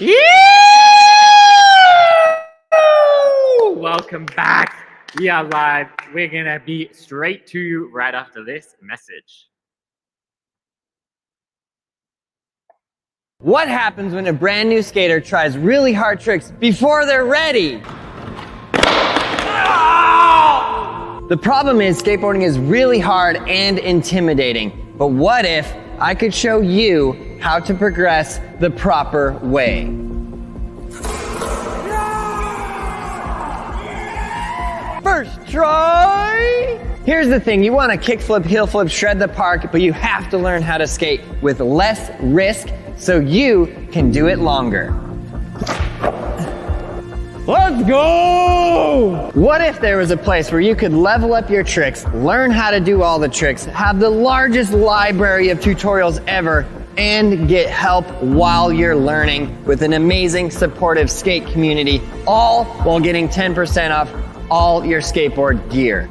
Yeah! Welcome back. We are live. We're going to be straight to you right after this message. What happens when a brand new skater tries really hard tricks before they're ready? The problem is skateboarding is really hard and intimidating. But what if I could show you how to progress the proper way? First try! Here's the thing, you want to kickflip, heelflip, shred the park, but you have to learn how to skate with less risk so you can do it longer. Let's go! What if there was a place where you could level up your tricks, learn how to do all the tricks, have the largest library of tutorials ever, and get help while you're learning with an amazing supportive skate community, all while getting 10% off all your skateboard gear.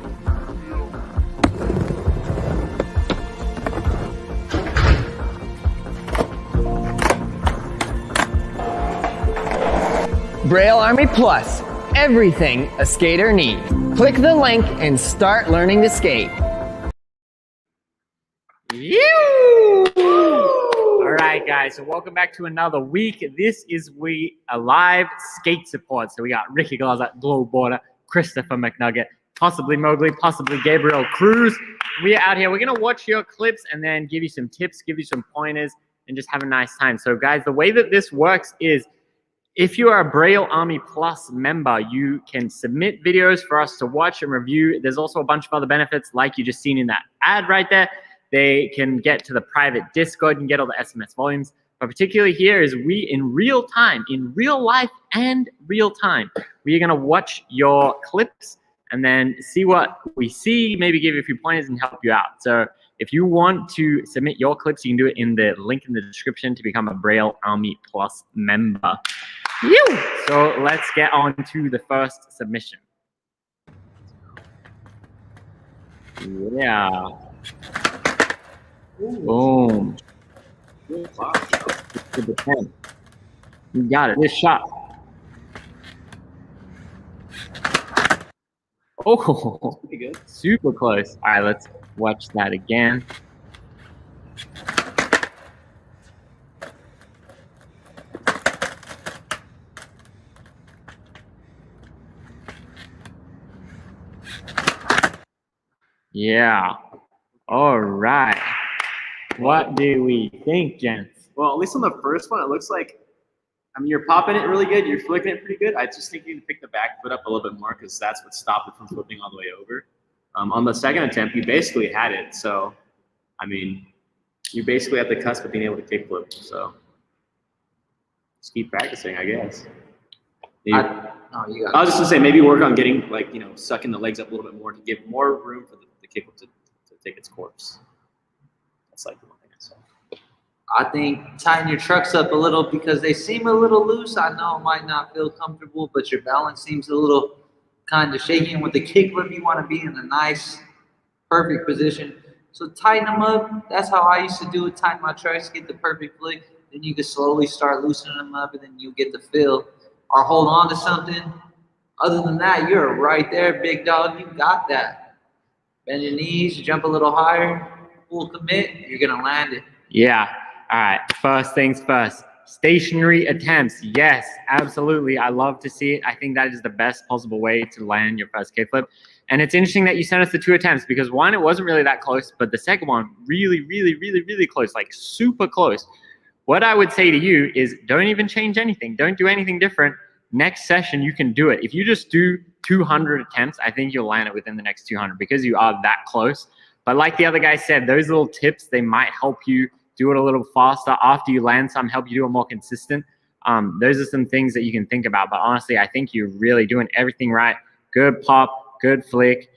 Braille Army Plus, everything a skater needs. Click the link and start learning to skate. All right, guys, so welcome back to another week. This is a live skate support. So we got Ricky Glazer, Glow Border, Christopher McNugget, possibly Mowgli, possibly Gabriel Cruz. We are out here. We're going to watch your clips and then give you some tips, give you some pointers, and just have a nice time. So, guys, the way that this works is if you are a Braille Army Plus member, you can submit videos for us to watch and review. There's also a bunch of other benefits like you just seen in that ad right there. They can get to the private Discord and get all the SMS volumes. But particularly here is we, in real time, in real life and real time, we are going to watch your clips and then see what we see, maybe give you a few pointers and help you out. So if you want to submit your clips, you can do it in the link in the description to become a Braille Army Plus member. So let's get on to the first submission. Yeah. Boom. Wow. To the 10. You got it. This shot. Oh, pretty good. Super close. All right, let's watch that again. Yeah. All right. What do we think, gents? Well, at least on the first one, it looks like, I mean, you're popping it really good. You're flicking it pretty good. I just think you need to pick the back foot up a little bit more because that's what stopped it from flipping all the way over. On the second attempt, you basically had it. So, I mean, you're basically at the cusp of being able to kickflip. So, just keep practicing, I guess. I was just going to say, maybe work on getting, like, sucking the legs up a little bit more to give more room for the kickflip to take its course. That's like the one thing I saw. I think tighten your trucks up a little because they seem a little loose. I know it might not feel comfortable, but your balance seems a little kind of shaky. And with the kickflip, you want to be in a nice, perfect position. So tighten them up. That's how I used to do it. Tighten my trucks, get the perfect flick. Then you can slowly start loosening them up, and then you'll get the feel. Or hold on to something. Other than that, you're right there, big dog. You got that. Bend your knees, jump a little higher, full commit, you're going to land it. Yeah. All right. First things first. Stationary attempts. Yes, absolutely. I love to see it. I think that is the best possible way to land your first kickflip. And it's interesting that you sent us the 2 attempts because one, it wasn't really that close, but the second one, really, really, really, really close, like super close. What I would say to you is don't even change anything. Don't do anything different. Next session, you can do it. If you just do 200 attempts, I think you'll land it within the next 200 because you are that close. But like the other guy said, those little tips, they might help you do it a little faster after you land some, help you do it more consistent. Those are some things that you can think about. But honestly, I think you're really doing everything right. Good pop, good flick,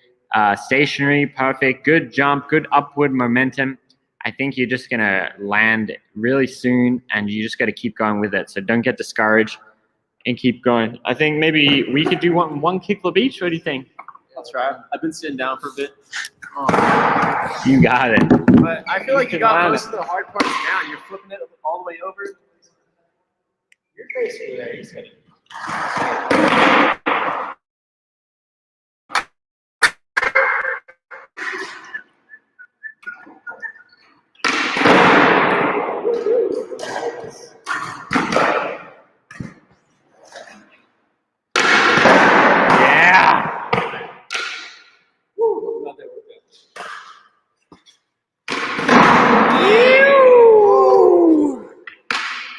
stationary, perfect, good jump, good upward momentum. I think you're just going to land really soon, and you just got to keep going with it. So don't get discouraged and keep going. I think maybe we could do one kickflip each. What do you think? That's right. I've been sitting down for a bit. Oh, you got it. But I feel like you got most of the hard parts down. You're flipping it all the way over. You're basically there. You just gotta.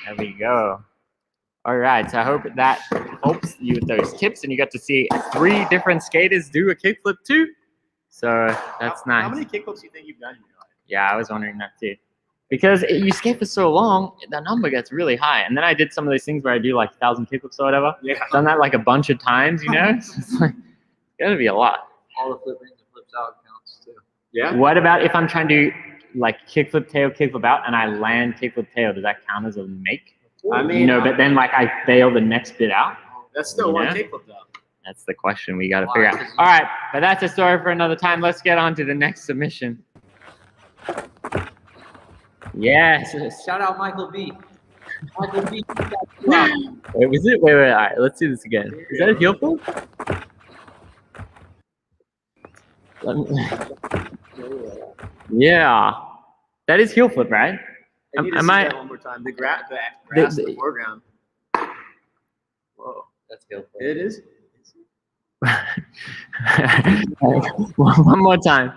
There we go. All right, so I hope that helps you with those tips, and you got to see 3 different skaters do a kickflip too. So that's nice. How many kickflips do you think you've done in your life? Yeah, I was wondering that too. Because you skate for so long, the number gets really high. And then I did some of those things where I do like 1,000 kickflips or whatever. Yeah. Done that like a bunch of times, you know? So it's like, it's gonna be a lot. All the flip ins and flips out counts too. Yeah. What about if I'm trying to like kickflip tail, kickflip out, and I land kickflip tail? Does that count as a make? I mean, You know, but then like I fail the next bit out. that's still you one know? kickflip though. That's the question we got to figure out. All right, but that's a story for another time. Let's get on to the next submission. Yes. Shout out Michael B. Michael B. Wait, was it? Wait. All right, let's do this again. Is that a heel flip? Yeah, that is heel flip, right? I need to see that one more time. The grass in the foreground. Whoa, That's Heelflip. it is. One more time.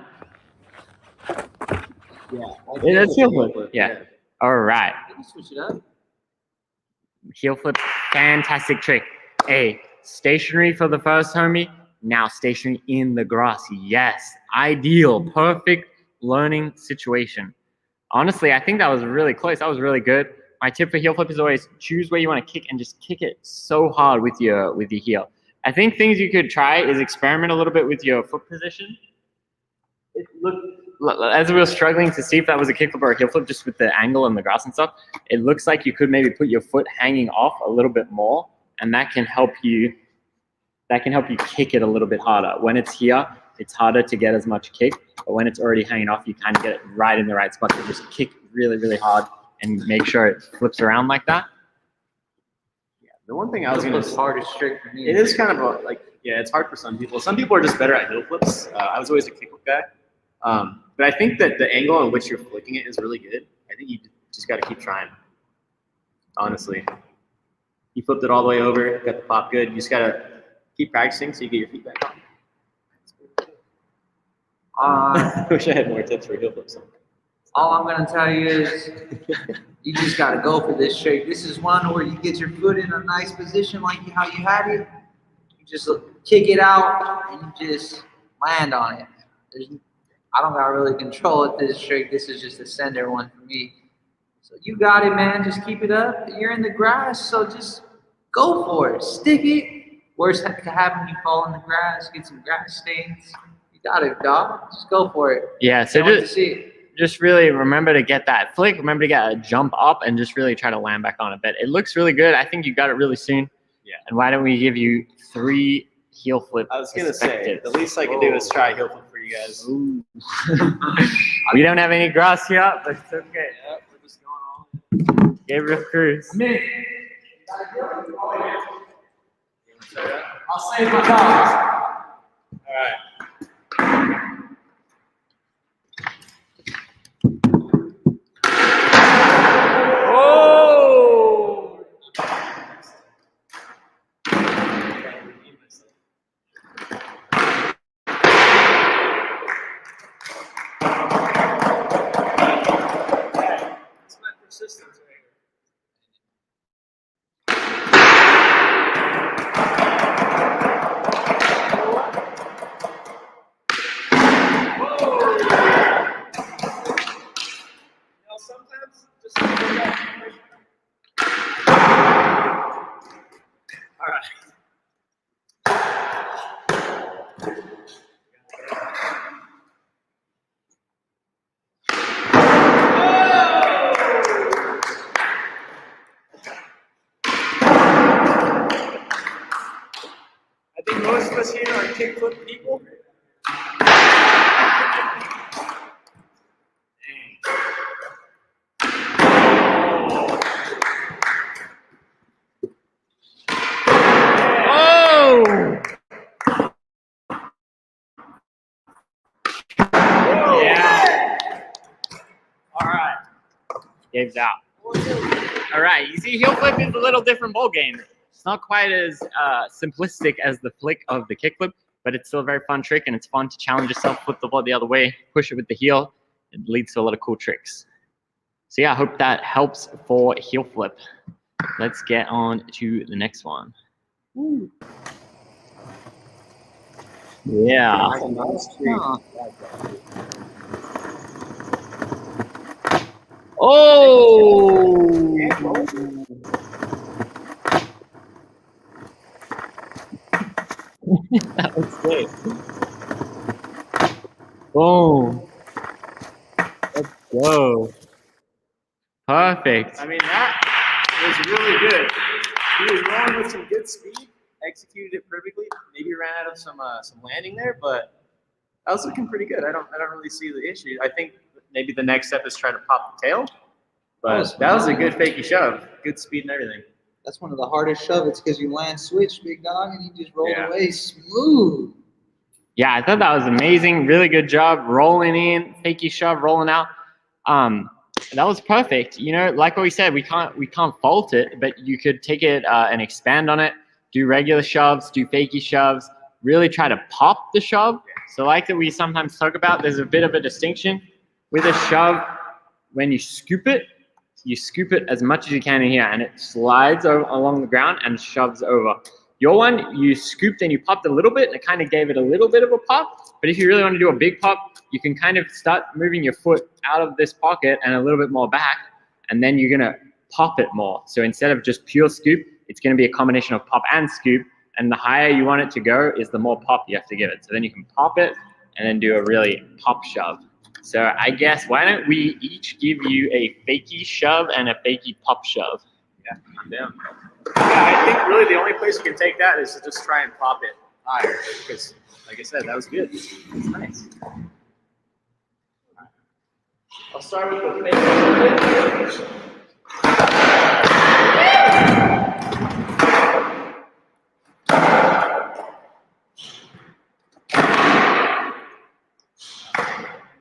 Yeah, Yeah, that's heel flip. Yeah. All right. You can switch it up. Heel flip, fantastic trick. A, stationary for the first homie. Now stationary in the grass. Yes, ideal, perfect learning situation. Honestly, I think that was really close. That was really good. My tip for heel flip is always choose where you want to kick and just kick it so hard with your heel. I think things you could try is experiment a little bit with your foot position. It looked, as we were struggling to see if that was a kickflip or a heel flip, just with the angle and the grass and stuff, it looks like you could maybe put your foot hanging off a little bit more, and that can help you. That can help you kick it a little bit harder. When it's here, it's harder to get as much kick, but when it's already hanging off, you kind of get it right in the right spot to just kick really, really hard and make sure it flips around like that. Yeah, the one thing I was gonna Heelflip's hardest trick for me. it is kind of a, like, yeah, it's hard for some people. Some people are just better at heel flips. I was always a kickflip guy. But I think that the angle in which you're flicking it is really good. I think you just got to keep trying. Honestly, you flipped it all the way over, got the pop good. You just got to keep practicing so you get your feet back on. I wish I had more tips for heel flips. All I'm gonna tell you is you just gotta go for this trick. This is one where you get your foot in a nice position like how you had it. You just kick it out and you just land on it. I don't gotta really control it, this trick. This is just a sender one for me. So you got it, man. Just keep it up. You're in the grass, so just go for it. Stick it. Worst that could happen, you fall in the grass, get some grass stains. You got it, dog. Just go for it. Yeah, so Can't wait to see it. just really remember to get that flick, remember to get a jump up, and just really try to land back on it. But it looks really good. I think you got it really soon. Yeah. And why don't we give you 3 heel flip I was gonna say perspectives. the least I can do is try heel flip for you guys. Ooh. We don't have any grass here, but it's okay. Yep, we're just going on. Give it a cruise. I'll save my dogs. All right. Oh! That's my persistence right here. Sometimes just all right. I think most of us here are kickflip people. gives out. All right, you see, heel flip is a little different ball game. It's not quite as simplistic as the flick of the kickflip, but it's still a very fun trick, and it's fun to challenge yourself, flip the ball the other way, push it with the heel. It leads to a lot of cool tricks. So yeah, I hope that helps for heel flip. Let's get on to the next one. Woo. Yeah. Oh! That was good. Boom. Let's go. Perfect. I mean, that was really good. He was rolling with some good speed, executed it perfectly. Maybe ran out of some landing there, but that was looking pretty good. I don't really see the issue. I think maybe the next step is try to pop the tail. But that was a good fakey shove. Good speed and everything. That's one of the hardest shove-its because you land switch, big dog, and you just roll away smooth. Yeah, I thought that was amazing. Really good job rolling in, fakey shove, rolling out. That was perfect. You know, like what we said, we can't fault it, but you could take it and expand on it. Do regular shoves, do fakey shoves. Really try to pop the shove. So like that we sometimes talk about, there's a bit of a distinction with a shove. When you scoop it as much as you can in here, and it slides along the ground and shoves over. Your one, you scooped and you popped a little bit, and it kind of gave it a little bit of a pop. But if you really want to do a big pop, you can kind of start moving your foot out of this pocket and a little bit more back, and then you're going to pop it more. So instead of just pure scoop, it's going to be a combination of pop and scoop, and the higher you want it to go is the more pop you have to give it. So then you can pop it and then do a really pop shove. So I guess, why don't we each give you a fakey shove and a fakey pop shove? Yeah, I'm down. Yeah, I think really the only place you can take that is to just try and pop it higher. Because, like I said, that was good. It's nice. I'll start with the fakey.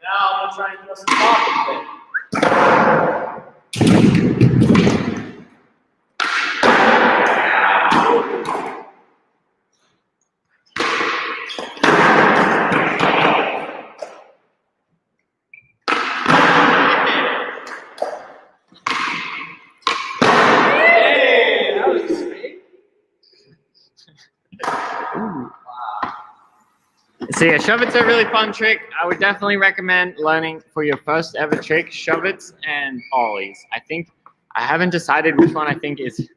Now I'm going to try and throw some pop in. So yeah, shove-it's a really fun trick. I would definitely recommend learning for your first ever trick, shove-it's and ollies. I haven't decided which one I think is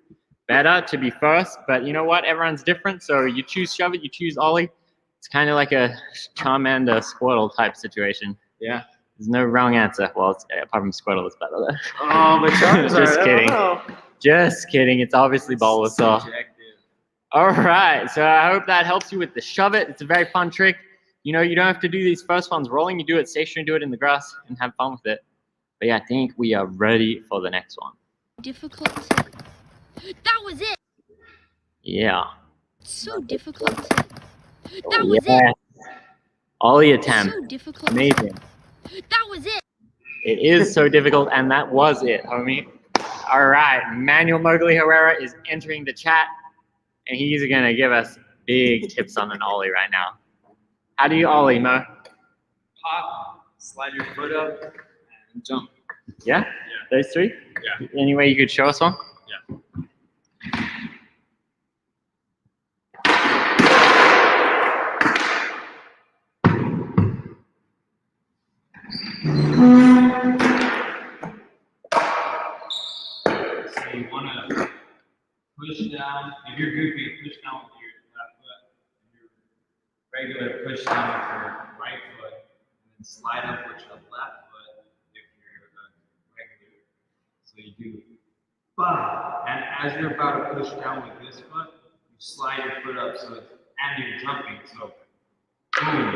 better to be first, but you know what? Everyone's different, so you choose shove-it, you choose ollie. It's kind of like a Charmander Squirtle type situation. Yeah. There's no wrong answer. Well, apart from Squirtle, it's better though. Oh, but Charizard, Just kidding. Just kidding. It's obviously Bulbasaur. All right, so I hope that helps you with the shove-it. It's a very fun trick. You know, you don't have to do these first ones rolling. You do it stationary, do it in the grass, and have fun with it. But yeah, I think we are ready for the next one. Difficult. That was it. Yeah. So difficult. That was it. Ollie attempt. So difficult. Amazing. That was it. It is so difficult, and that was it, homie. All right, Manuel Mowgli Herrera is entering the chat, and he's going to give us big tips on an ollie right now. How do you ollie, Mo? Pop, slide your foot up, and jump. Yeah? Those three? Yeah. Any way you could show us one? Yeah. So you want to push down. If you're goofy, push down with your left foot. If you're regular, push down with your right foot, and then slide up with your left foot if you're regular. So you do, bah, and as you're about to push down with this foot, you slide your foot up, so it's, and you're jumping, so boom,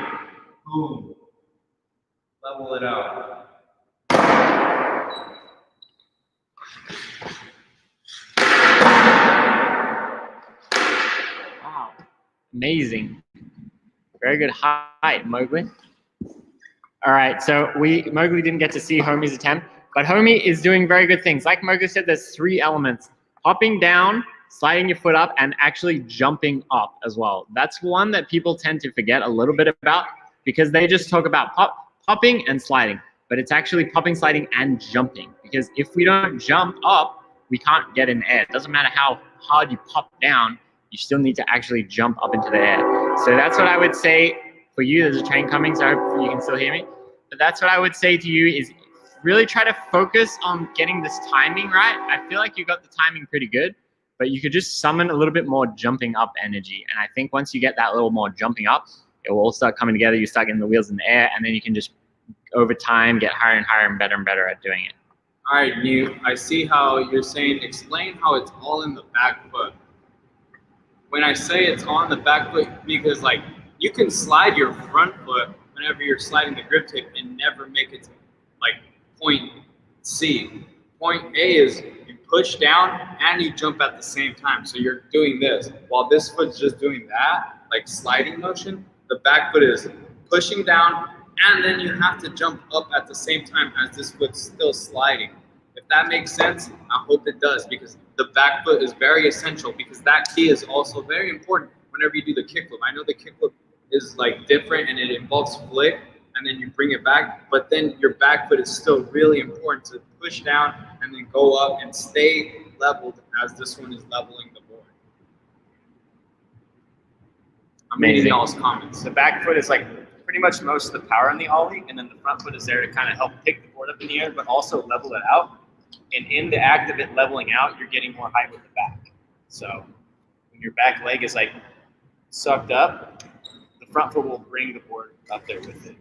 boom, level it out. Wow. Amazing. Very good height, Mowgli. All right, so Mowgli didn't get to see homie's attempt. But homie is doing very good things. Like Mogo said, there's 3 elements: hopping down, sliding your foot up, and actually jumping up as well. That's one that people tend to forget a little bit about because they just talk about popping and sliding. But it's actually popping, sliding, and jumping. Because if we don't jump up, we can't get in the air. It doesn't matter how hard you pop down, you still need to actually jump up into the air. So that's what I would say for you. There's a train coming, so I hope you can still hear me. But that's what I would say to you is really try to focus on getting this timing right. I feel like you got the timing pretty good, but you could just summon a little bit more jumping up energy. And I think once you get that little more jumping up, it will all start coming together. You start getting the wheels in the air, and then you can just, over time, get higher and higher and better at doing it. All right, Newt, I see how you're saying, explain how it's all in the back foot. When I say it's on the back foot, because like you can slide your front foot whenever you're sliding the grip tape and never make it to like point C. Point A is you push down and you jump at the same time. So you're doing this while this foot's just doing that, like sliding motion. The back foot is pushing down and then you have to jump up at the same time as this foot's still sliding. If that makes sense, I hope it does, because the back foot is very essential, because that key is also very important whenever you do the kickflip. I know the kickflip is like different and it involves flick and then you bring it back, but then your back foot is still really important to push down and then go up and stay leveled as this one is leveling the board. I'm reading y'all's comments. The back foot is like pretty much most of the power in the ollie, and then the front foot is there to kind of help pick the board up in the air, but also level it out. And in the act of it leveling out, you're getting more height with the back. So when your back leg is like sucked up, the front foot will bring the board up there with it.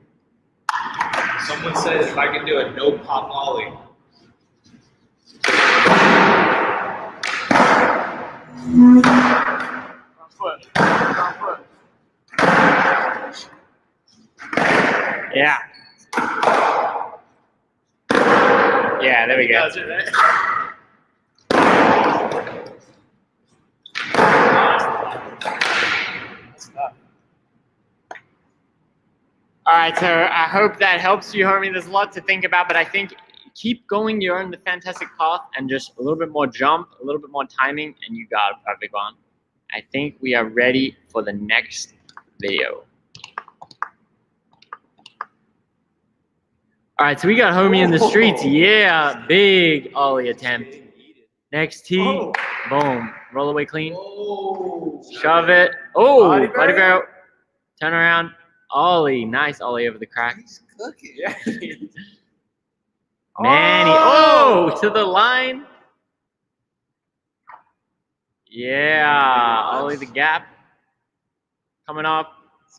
Someone said if I can do a no pop ollie. Front foot. Front foot. Yeah. Yeah, there we go. Does it, right? All right, so I hope that helps you, homie. There's a lot to think about, but I think keep going. You're on the fantastic path, and just a little bit more jump, a little bit more timing, and you got a perfect one. I think we are ready for the next video. All right, so we got homie in the streets. Yeah, big ollie attempt. Next tee, boom, roll away clean. Shove it. Oh, let it go. Turn around, ollie. Nice ollie over the crack. Cooking. Yeah. Manny, oh, to the line. Yeah, ollie the gap. Coming off,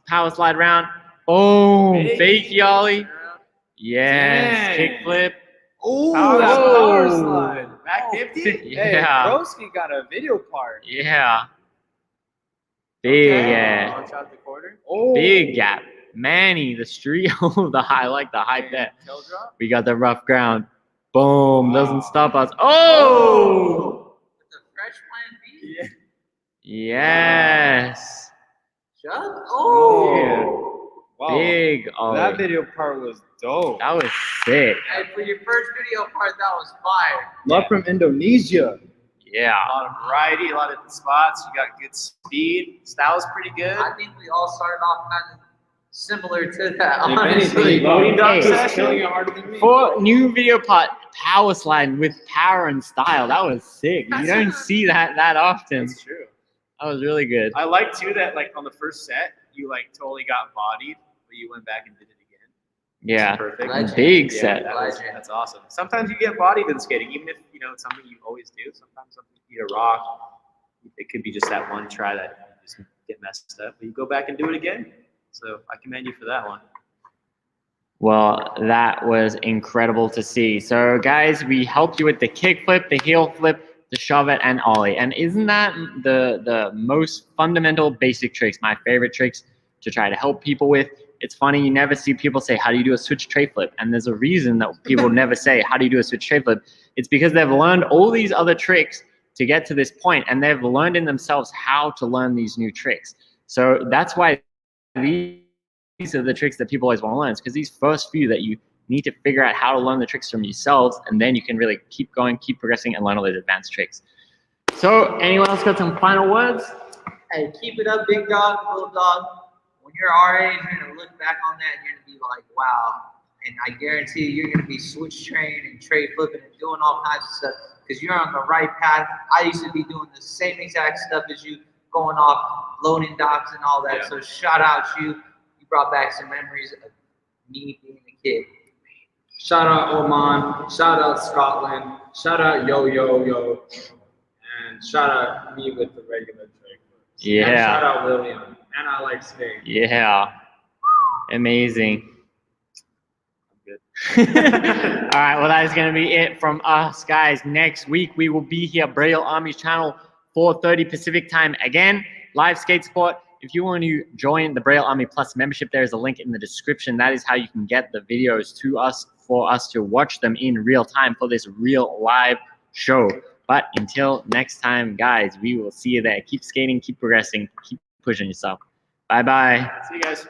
power slide round. Boom, fakey ollie. Yes, kickflip. Oh, that power slide. Back 50? Yeah. Hey, Broski got a video part. Yeah. Big, Launch out the quarter. big gap. Manny, the street, I like the high bet. Tail drop. We got the rough ground. Boom, doesn't stop us. Oh! With the fresh plan B. Yeah. Yes. Shut. Oh. Wow. Big ollie. That video part was dope. That was sick. Hey, for your first video part, that was fire. Love from Indonesia. Yeah. A lot of variety, a lot of different spots. You got good speed. Style's pretty good. I think we all started off kind of similar to that, If honestly. anything, loading dock Hey, session, killing it harder than me. For new video part, power sliding with power and style. That was sick. You don't see that often. That's true. That was really good. I like too that like on the first set, you like totally got bodied, but you went back and did it again. Yeah. Perfect. Legend. Big Yeah, set. that's awesome. Sometimes you get bodied in skating, even if you know it's something you always do. Sometimes something you hit a rock. It could be just that one try that you just get messed up, but you go back and do it again. So I commend you for that one. Well, that was incredible to see. So guys, we helped you with the kickflip, the heel flip, the shove it, and ollie. And isn't that the most fundamental basic tricks, my favorite tricks to try to help people with? It's funny, you never see people say, how do you do a switch tray flip? And there's a reason that people never say, how do you do a switch tray flip? It's because they've learned all these other tricks to get to this point, and they've learned in themselves how to learn these new tricks. So that's why these are the tricks that people always want to learn. It's because these first few that you need to figure out how to learn the tricks from yourselves, and then you can really keep going, keep progressing, and learn all those advanced tricks. So, anyone else got some final words? Hey, keep it up, big dog, little dog. When you're our age, you're gonna look back on that and you're gonna be like, wow. And I guarantee you're gonna be switch training and trade flipping and doing all kinds of stuff because you're on the right path. I used to be doing the same exact stuff as you, going off loading docks and all that. Yeah. So shout out you. You brought back some memories of me being a kid. Shout out Oman, shout out Scotland, shout out Yo, and shout out me with the regular trick. Yeah. And shout out William, and I like skating. Yeah. Amazing. All right, well, that is going to be it from us, guys. Next week, we will be here, Braille Army's channel, 4:30 Pacific time. Again, live skate support. If you want to join the Braille Army Plus membership, there is a link in the description. That is how you can get the videos to us for us to watch them in real time for this real live show. But until next time, guys, we will see you there. Keep skating, keep progressing, keep pushing yourself. Bye-bye. See you guys.